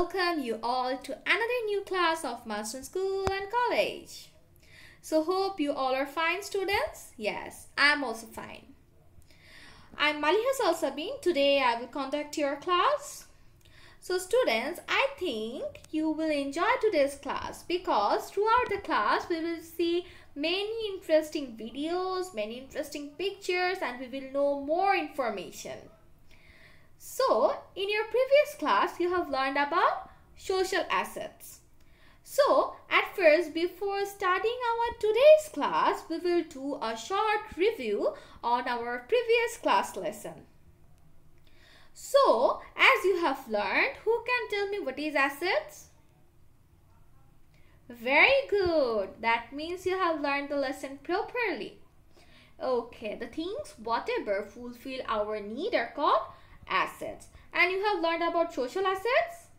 welcome you all to another new class of Master School and College. So hope you all are fine, students. Yes, I'm also fine. I'm Maliha Salsabin. Today I will conduct your class. So students, I think you will enjoy today's class because throughout the class we will see many interesting videos, many interesting pictures, and we will know more information. So, in your previous class, you have learned about social assets. So, at first, before starting our today's class, we will do a short review on our previous class lesson. So, as you have learned, who can tell me what is assets? Very good. That means you have learned the lesson properly. Okay, the things whatever fulfill our need are called assets. And you have learned about social assets?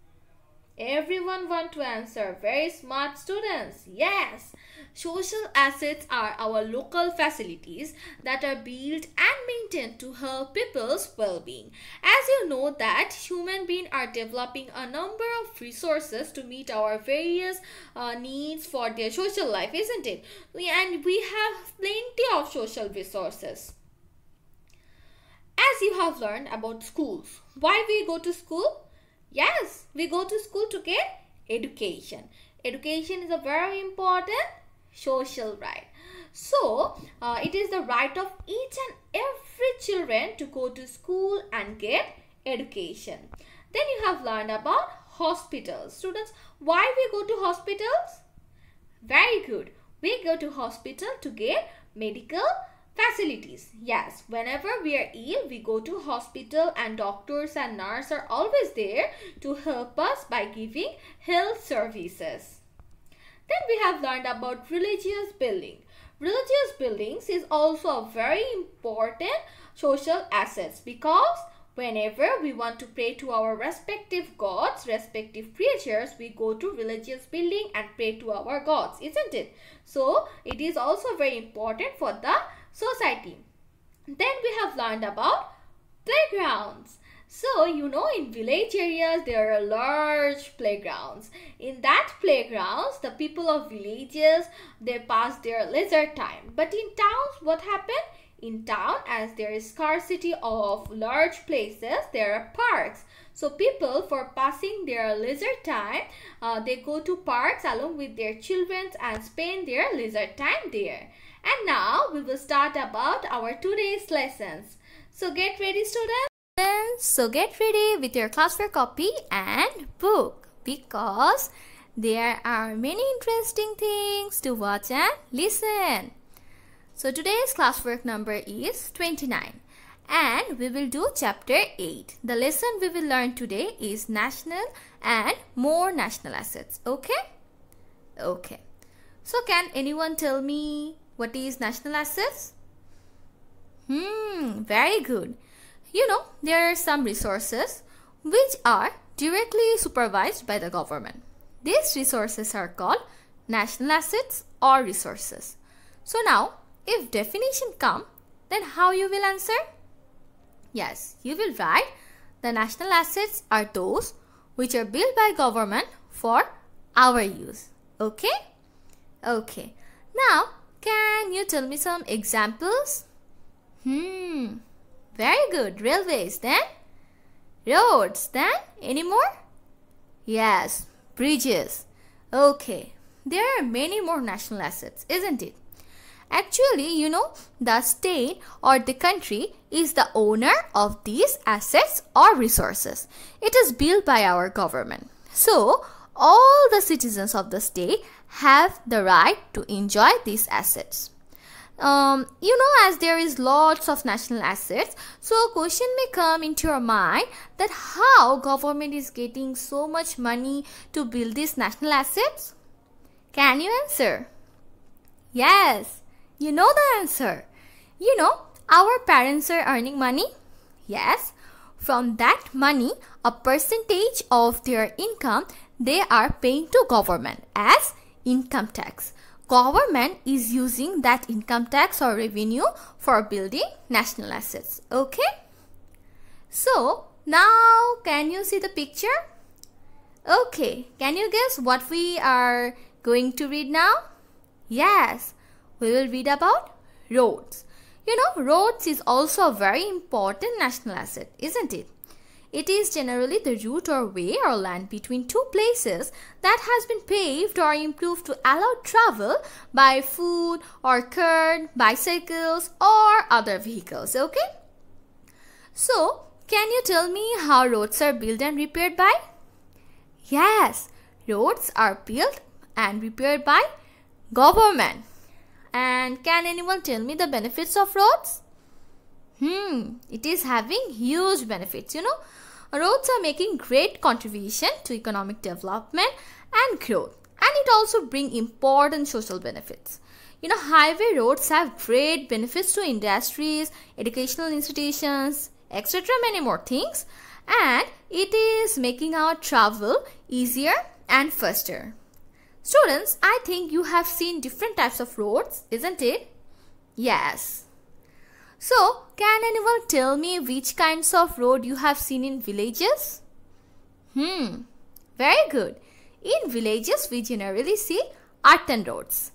Everyone want to answer. Very smart students. Yes. Social assets are our local facilities that are built and maintained to help people's well-being. As you know that human beings are developing a number of resources to meet our various needs for their social life, isn't it? And we have plenty of social resources. As you have learned about schools, why we go to school? Yes, we go to school to get education. Education is a very important social right. So, it is the right of each and every children to go to school and get education. Then you have learned about hospitals. Students, why we go to hospitals? Very good. We go to hospital to get medical facilities. Yes, whenever we are ill, we go to hospital and doctors and nurses are always there to help us by giving health services. Then we have learned about religious building. Religious buildings is also a very important social assets because whenever we want to pray to our respective gods, respective creatures, we go to religious building and pray to our gods, isn't it? So, it is also very important for the society. Then we have learned about playgrounds. So, you know, in village areas, there are large playgrounds. In that playgrounds, the people of villages, they pass their leisure time. But in towns, what happened? In town, as there is scarcity of large places, there are parks. So people, for passing their leisure time, they go to parks along with their children and spend their leisure time there. And now we will start about our today's lessons. So get ready, students. So get ready with your classwork copy and book because there are many interesting things to watch and listen. So today's classwork number is 29 and we will do chapter 8. The lesson we will learn today is national and more national assets. Okay? Okay. So can anyone tell me what is national assets? Very good. You know, there are some resources which are directly supervised by the government. These resources are called national assets or resources. So now, if definition come, then how you will answer? Yes, you will write the national assets are those which are built by government for our use. Okay? Okay. Now, can you tell me some examples? Very good. Railways, then? Roads, then? Any more? Yes, bridges. Okay. There are many more national assets, isn't it? Actually, you know, the state or the country is the owner of these assets or resources. It is built by our government. So, all the citizens of the state have the right to enjoy these assets. You know, as there is lots of national assets, so a question may come into your mind that how government is getting so much money to build these national assets? Can you answer? Yes. You know the answer. You know, our parents are earning money. Yes. From that money, a percentage of their income they are paying to government as income tax. Government is using that income tax or revenue for building national assets. Okay. So, now can you see the picture? Okay, can you guess what we are going to read now? Yes, we will read about roads. You know, roads is also a very important national asset, isn't it? It is generally the route or way or land between two places that has been paved or improved to allow travel by foot or car, bicycles or other vehicles, okay? So, can you tell me how roads are built and repaired by? Yes, roads are built and repaired by government. And can anyone tell me the benefits of roads? It is having huge benefits, you know. Roads are making great contribution to economic development and growth. And it also bring important social benefits. You know, highway roads have great benefits to industries, educational institutions, etc. many more things. And it is making our travel easier and faster. Students, I think you have seen different types of roads, isn't it? Yes. So, can anyone tell me which kinds of road you have seen in villages? Very good. In villages, we generally see earthen roads.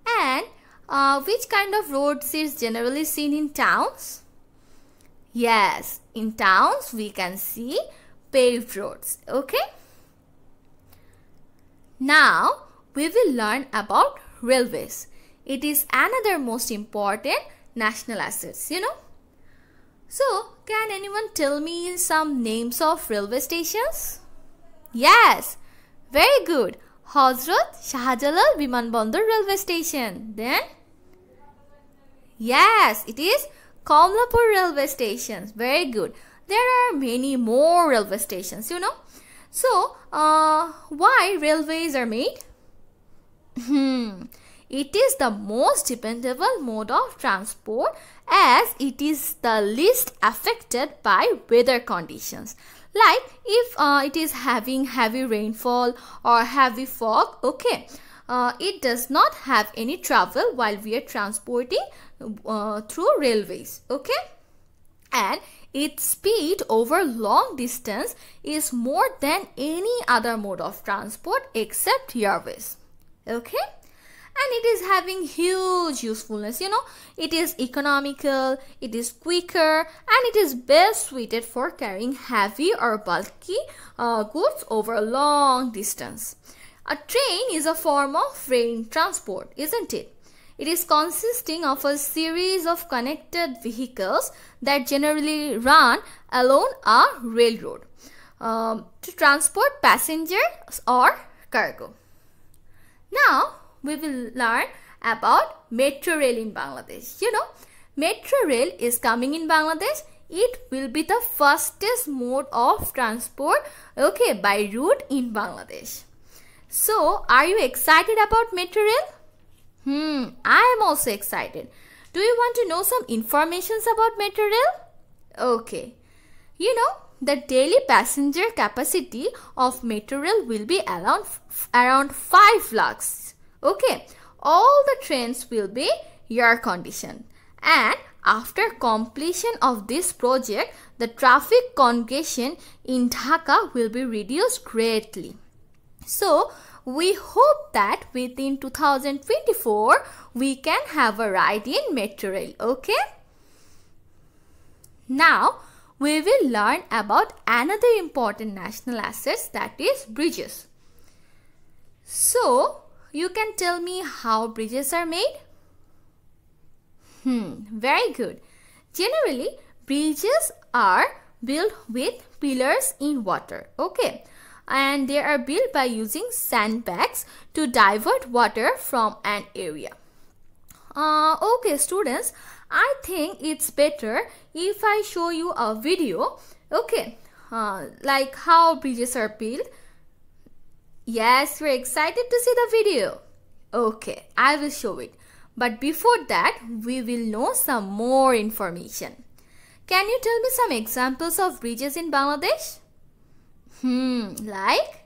And which kind of roads is generally seen in towns? Yes, in towns we can see paved roads. Okay. Now, we will learn about railways. It is another most important national assets, you know. So, can anyone tell me some names of railway stations? Yes, very good. Hazrat Shahjalal Bimanbandar railway station. Then, yes, it is Kamlapur railway station. Very good. There are many more railway stations, you know. So, why railways are made? It is the most dependable mode of transport as it is the least affected by weather conditions. Like if it is having heavy rainfall or heavy fog, okay, it does not have any trouble while we are transporting through railways, okay? And its speed over long distance is more than any other mode of transport except airways, okay? And it is having huge usefulness, you know. It is economical, it is quicker, and it is best suited for carrying heavy or bulky goods over a long distance. A train is a form of rail transport, isn't it? It is consisting of a series of connected vehicles that generally run along a railroad to transport passengers or cargo. Now, we will learn about metro rail in Bangladesh. You know, metro rail is coming in Bangladesh. It will be the fastest mode of transport, okay, by route in Bangladesh. So, are you excited about metro rail? I am also excited. Do you want to know some informations about metro rail? Okay. You know, the daily passenger capacity of metro rail will be around 5 lakhs. Okay, all the trains will be air conditioned, and after completion of this project, the traffic congestion in Dhaka will be reduced greatly. So, we hope that within 2024, we can have a ride in metro rail, okay? Now, we will learn about another important national asset, that is bridges. So, you can tell me how bridges are made? Very good. Generally, bridges are built with pillars in water, okay? And they are built by using sandbags to divert water from an area. Okay, students, I think it's better if I show you a video, okay, like how bridges are built. Yes, we're excited to see the video. Okay, I will show it. But before that, we will know some more information. Can you tell me some examples of bridges in Bangladesh? Like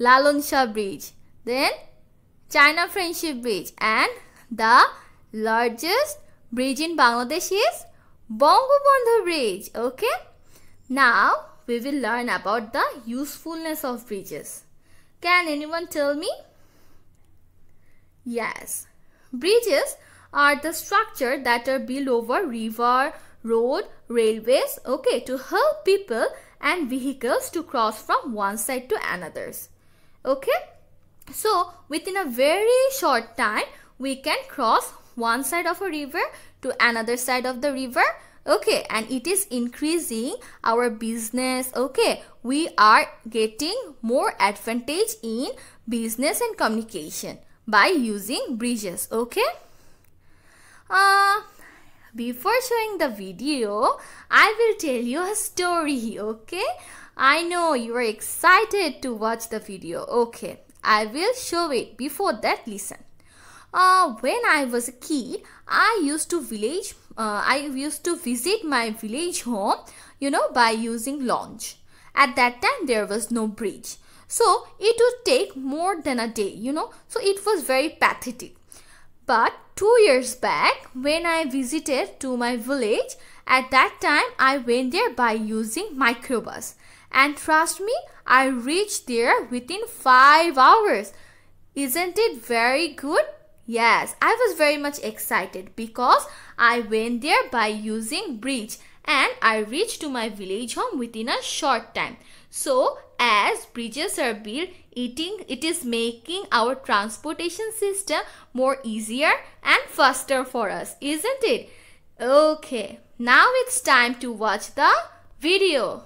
Lalon Shah Bridge, then China Friendship Bridge, and the largest bridge in Bangladesh is Bangabandhu Bridge. Okay. Now, we will learn about the usefulness of bridges. Can anyone tell me? Yes, bridges are the structure that are built over river, road, railways, okay, to help people and vehicles to cross from one side to another's. Okay, so within a very short time we can cross one side of a river to another side of the river. Okay, and it is increasing our business. Okay, we are getting more advantage in business and communication by using bridges. Okay, before showing the video, I will tell you a story. Okay, I know you are excited to watch the video. Okay, I will show it. Before that, listen. When I was a kid, I used to visit my village home, by using launch. At that time, there was no bridge. So, it would take more than a day, So, it was very pathetic. But 2 years back, when I visited to my village, at that time, I went there by using microbus. And trust me, I reached there within 5 hours. Isn't it very good? Yes, I was very much excited because I went there by using bridge and I reached to my village home within a short time. So, as bridges are built, it is making our transportation system more easier and faster for us, isn't it? Okay, now it's time to watch the video.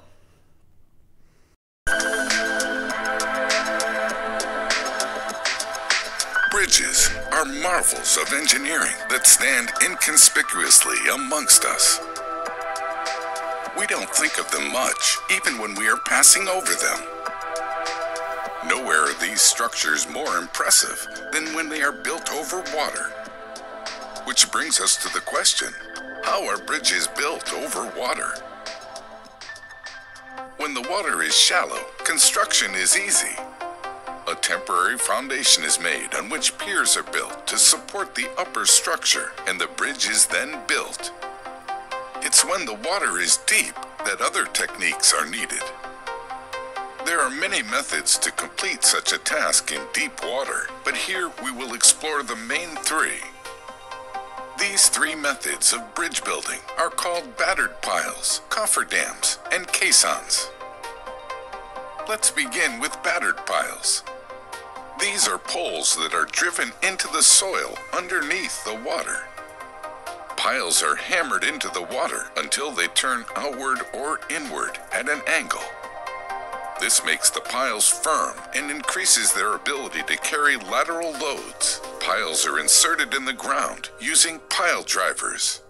Bridges are marvels of engineering that stand inconspicuously amongst us. We don't think of them much, even when we are passing over them. Nowhere are these structures more impressive than when they are built over water. Which brings us to the question, how are bridges built over water? When the water is shallow, construction is easy. A temporary foundation is made on which piers are built to support the upper structure, and the bridge is then built. It's when the water is deep that other techniques are needed. There are many methods to complete such a task in deep water, but here we will explore the main three. These three methods of bridge building are called battered piles, cofferdams, and caissons. Let's begin with battered piles. These are poles that are driven into the soil underneath the water. Piles are hammered into the water until they turn outward or inward at an angle. This makes the piles firm and increases their ability to carry lateral loads. Piles are inserted in the ground using pile drivers.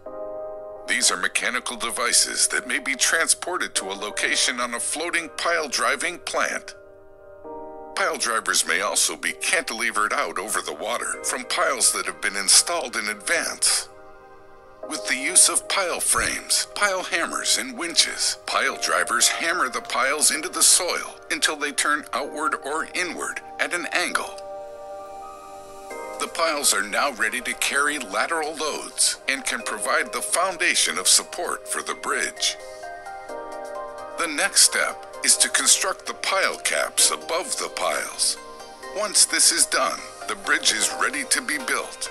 These are mechanical devices that may be transported to a location on a floating pile driving plant. Pile drivers may also be cantilevered out over the water from piles that have been installed in advance. With the use of pile frames, pile hammers, and winches, pile drivers hammer the piles into the soil until they turn outward or inward at an angle. The piles are now ready to carry lateral loads and can provide the foundation of support for the bridge. The next step is to construct the pile caps above the piles. Once this is done, the bridge is ready to be built.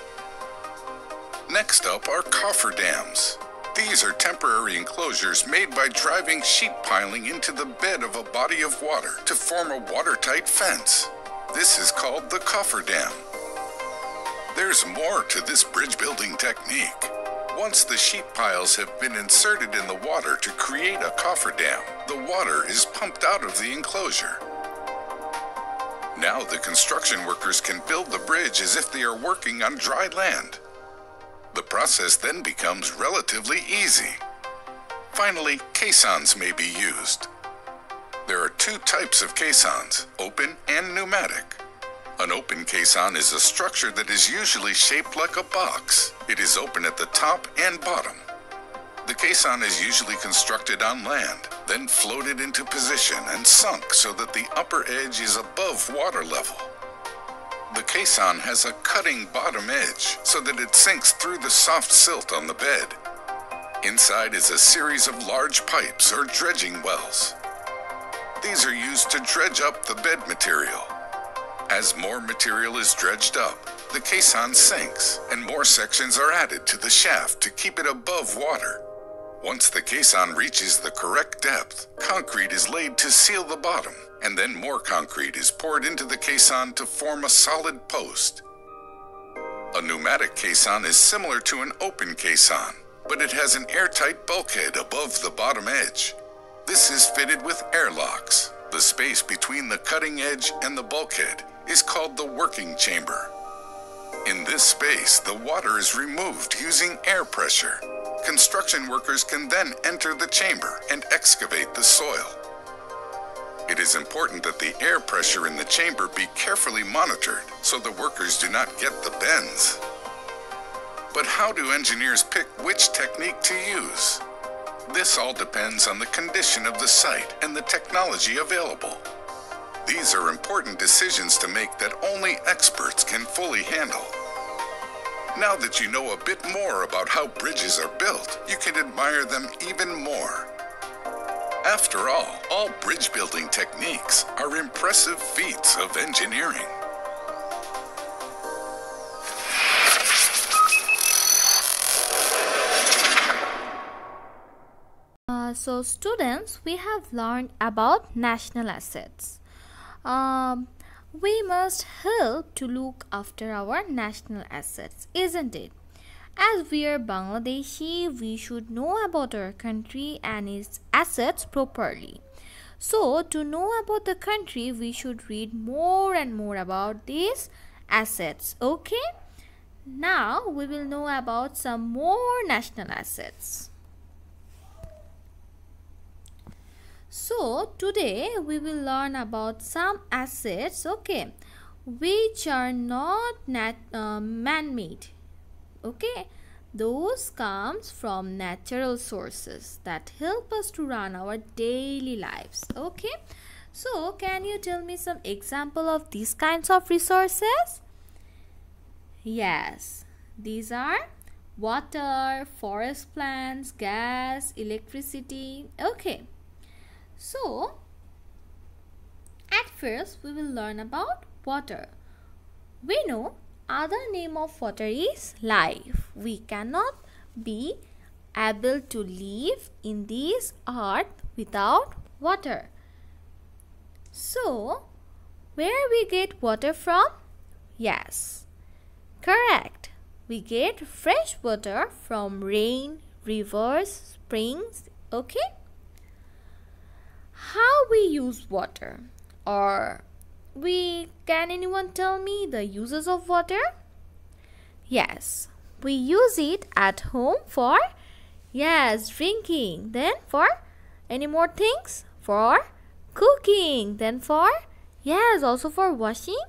Next up are cofferdams. These are temporary enclosures made by driving sheet piling into the bed of a body of water to form a watertight fence. This is called the cofferdam. There's more to this bridge building technique. Once the sheet piles have been inserted in the water to create a cofferdam, the water is pumped out of the enclosure. Now the construction workers can build the bridge as if they are working on dry land. The process then becomes relatively easy. Finally, caissons may be used. There are two types of caissons, open and pneumatic. An open caisson is a structure that is usually shaped like a box. It is open at the top and bottom. The caisson is usually constructed on land, then floated into position and sunk so that the upper edge is above water level. The caisson has a cutting bottom edge so that it sinks through the soft silt on the bed. Inside is a series of large pipes or dredging wells. These are used to dredge up the bed material. As more material is dredged up, the caisson sinks and more sections are added to the shaft to keep it above water. Once the caisson reaches the correct depth, concrete is laid to seal the bottom, and then more concrete is poured into the caisson to form a solid post. A pneumatic caisson is similar to an open caisson, but it has an airtight bulkhead above the bottom edge. This is fitted with airlocks. The space between the cutting edge and the bulkhead is called the working chamber. In this space, the water is removed using air pressure. Construction workers can then enter the chamber and excavate the soil. It is important that the air pressure in the chamber be carefully monitored so the workers do not get the bends. But how do engineers pick which technique to use? This all depends on the condition of the site and the technology available. These are important decisions to make that only experts can fully handle. Now that you know a bit more about how bridges are built, you can admire them even more. After all bridge building techniques are impressive feats of engineering. So students, we have learned about national assets. We must help to look after our national assets, isn't it? As we are Bangladeshi, we should know about our country and its assets properly. So, to know about the country, we should read more and more about these assets, okay? Now, we will know about some more national assets. So, today we will learn about some assets, okay, which are not man-made. Okay, those comes from natural sources that help us to run our daily lives. Okay, so can you tell me some example of these kinds of resources? Yes, these are water, forest plants, gas, electricity. Okay, so at first we will learn about water. We know other name of water is life. We cannot be able to live in this earth without water. So, where we get water from? Yes, correct. We get fresh water from rain, rivers, springs. Okay. How we use water? Or can anyone tell me the uses of water? Yes, we use it at home for drinking. Then for any more things? For cooking. Then for also for washing.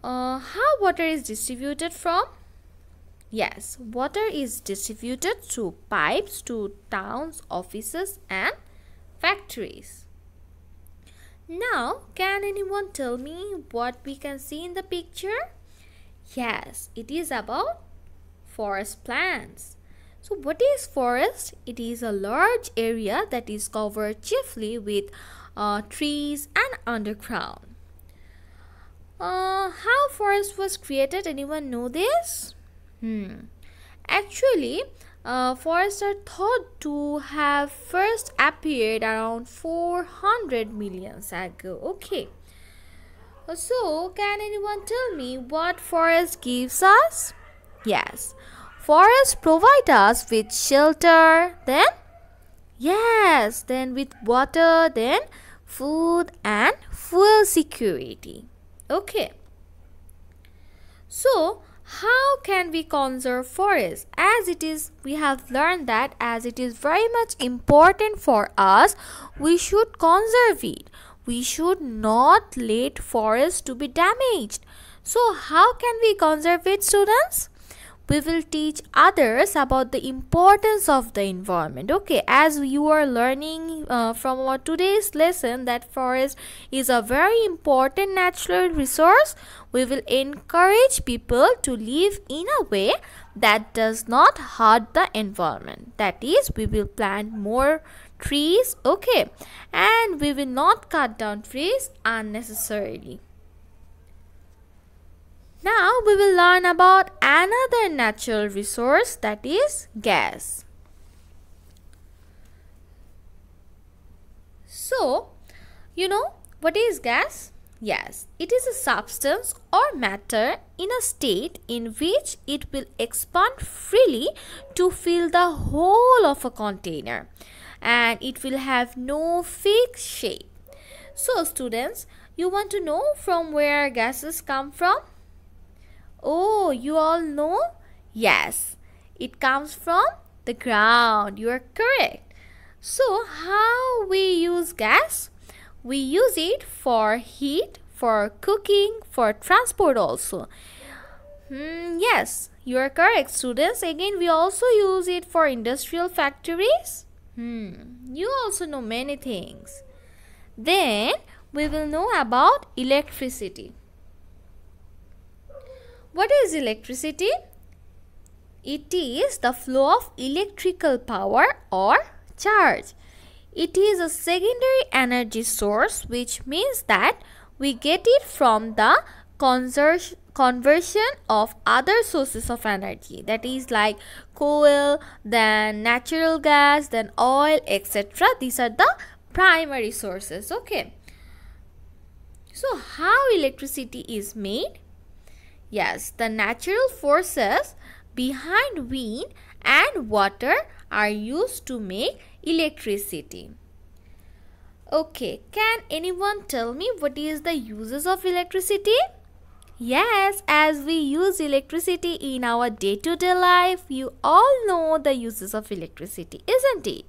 How water is distributed from? Yes, water is distributed through pipes to towns, offices and factories. Now, can anyone tell me what we can see in the picture? Yes, it is about forest plants. So, what is forest? It is a large area that is covered chiefly with trees and underground. How forest was created? Anyone know this? Actually, forests are thought to have first appeared around 400 million ago. Okay. So, can anyone tell me what forest gives us? Yes. Forests provide us with shelter, then with water, then food and fuel security. Okay. So, how can we conserve forests? We have learned that as it is very much important for us, we should conserve it. We should not let forests to be damaged. So how can we conserve it, students? We will teach others about the importance of the environment. Okay, as you are learning from our today's lesson that forest is a very important natural resource, we will encourage people to live in a way that does not hurt the environment. That is, we will plant more trees, okay, and we will not cut down trees unnecessarily. Now we will learn about another natural resource, that is gas. So, you know what is gas? Yes, it is a substance or matter in a state in which it will expand freely to fill the whole of a container, and it will have no fixed shape. So students, you want to know from where gases come from? Oh, you all know? Yes, it comes from the ground. You are correct. So, how we use gas? We use it for heat, for cooking, for transport also. Yes, you are correct, students. Again, we also use it for industrial factories. You also know many things. Then, we will know about electricity. What is electricity? It is the flow of electrical power or charge. It is a secondary energy source, which means that we get it from the conversion of other sources of energy, that is like coal, then natural gas, then oil, etc. These are the primary sources. Okay. So how electricity is made? Yes, the natural forces behind wind and water are used to make electricity. Okay, can anyone tell me what is the uses of electricity? Yes, as we use electricity in our day-to-day life, you all know the uses of electricity, isn't it?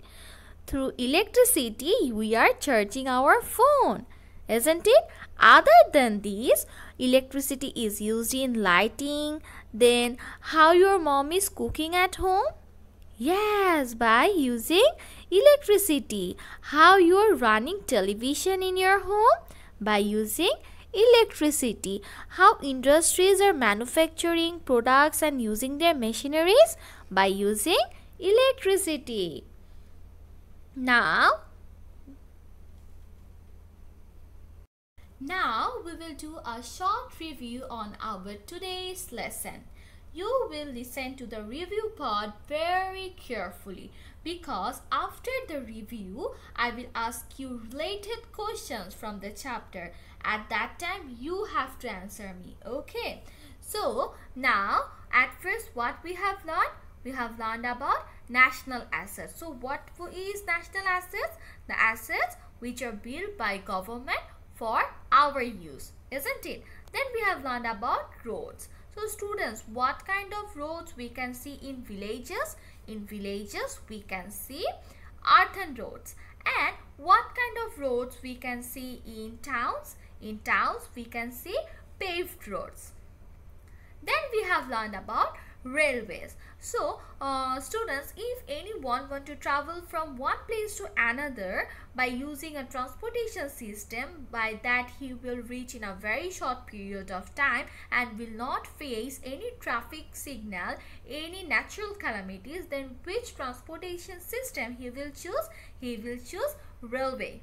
Through electricity, we are charging our phone, isn't it? Other than these, electricity is used in lighting. Then how your mom is cooking at home? Yes, by using electricity. How you are running television in your home? By using electricity. How industries are manufacturing products and using their machineries? By using electricity. Now we will do a short review on our today's lesson. You will listen to the review part very carefully, because after the review, I will ask you related questions from the chapter. At that time, you have to answer me. Okay. So, now, at first, what we have learned? We have learned about national assets. So, what is national assets? The assets which are built by government for our use, isn't it? Then we have learned about roads. So students, what kind of roads we can see in villages? In villages we can see earthen roads. And what kind of roads we can see in towns? In towns we can see paved roads. Then we have learned about railways. So students, if anyone want to travel from one place to another by using a transportation system, by that he will reach in a very short period of time and will not face any traffic signal, any natural calamities, then which transportation system he will choose? He will choose railway.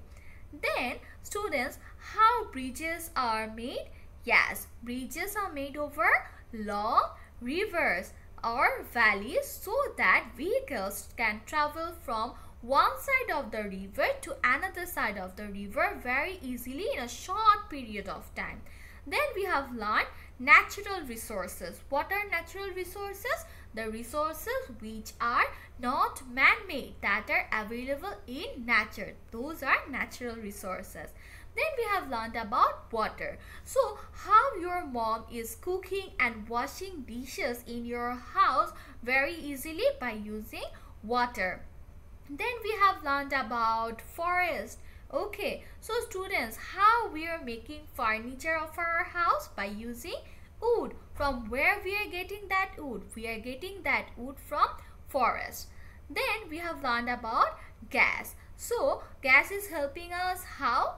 Then students, how bridges are made? Yes, bridges are made over long rivers or valleys so that vehicles can travel from one side of the river to another side of the river very easily in a short period of time. Then we have learned natural resources. What are natural resources? The resources which are not man-made, that are available in nature. Those are natural resources. Then we have learned about water. So how your mom is cooking and washing dishes in your house very easily by using water. Then we have learned about forest. Okay, so students, how we are making furniture of our house? By using wood. From where we are getting that wood? We are getting that wood from forest. Then we have learned about gas. So gas is helping us how?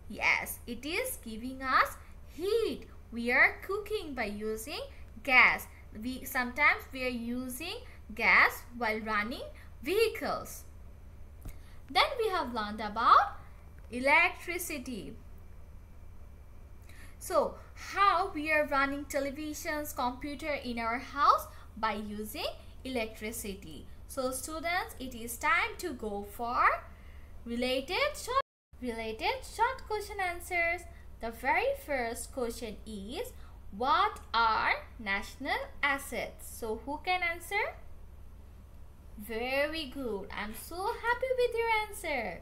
Yes, it is giving us heat. We are cooking by using gas. Sometimes we are using gas while running vehicles. Then we have learned about electricity. So how we are running televisions, computer in our house? By using electricity. So students, it is time to go for related short question answers. The very first question is, what are national assets? So who can answer? Very good. I'm so happy with your answer.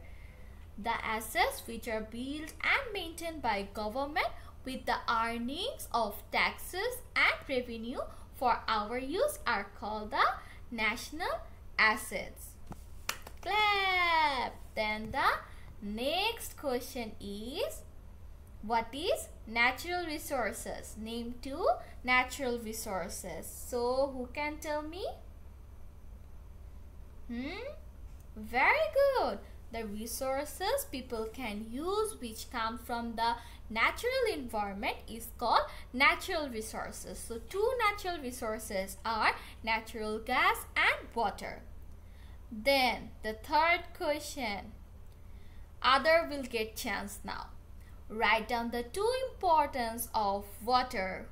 The assets which are built and maintained by government with the earnings of taxes and revenue for our use are called the national assets. Clap. Then the next question is, what is natural resources? Name two natural resources. So who can tell me? Very good. The resources people can use which come from the natural environment is called natural resources. So two natural resources are natural gas and water. Then the third question. Other will get chance now. Write down the two importance of water.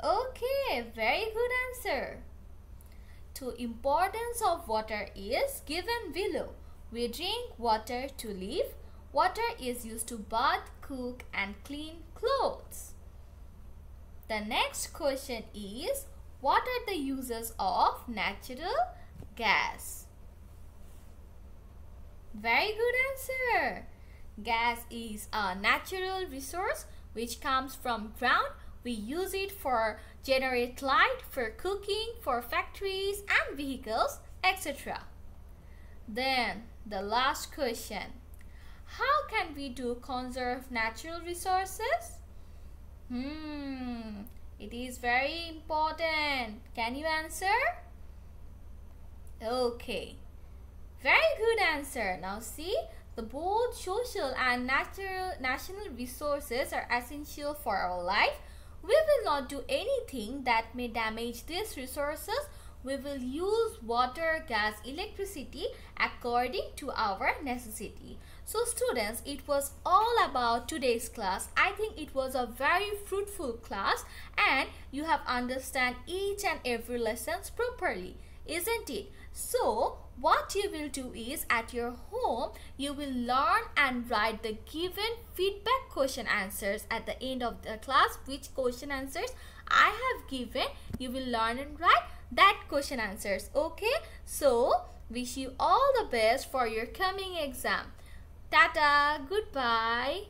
Okay, very good answer. Two importance of water is given below. We drink water to live. Water is used to bath, cook and clean clothes. The next question is, what are the uses of natural gas? Very good answer. Gas is a natural resource which comes from ground. We use it for generate light, for cooking, for factories and vehicles, etc. Then the last question. How can we do conserve natural resources? It is very important. Can you answer? Okay. Very good answer. Now see, the both social and national resources are essential for our life. We will not do anything that may damage these resources. We will use water, gas, electricity according to our necessity. So students, it was all about today's class. I think it was a very fruitful class and you have understand each and every lessons properly, isn't it? So what you will do is, at your home you will learn and write the given feedback question answers at the end of the class. Which question answers I have given, you will learn and write that question answers. Okay, so wish you all the best for your coming exam. Tata, goodbye.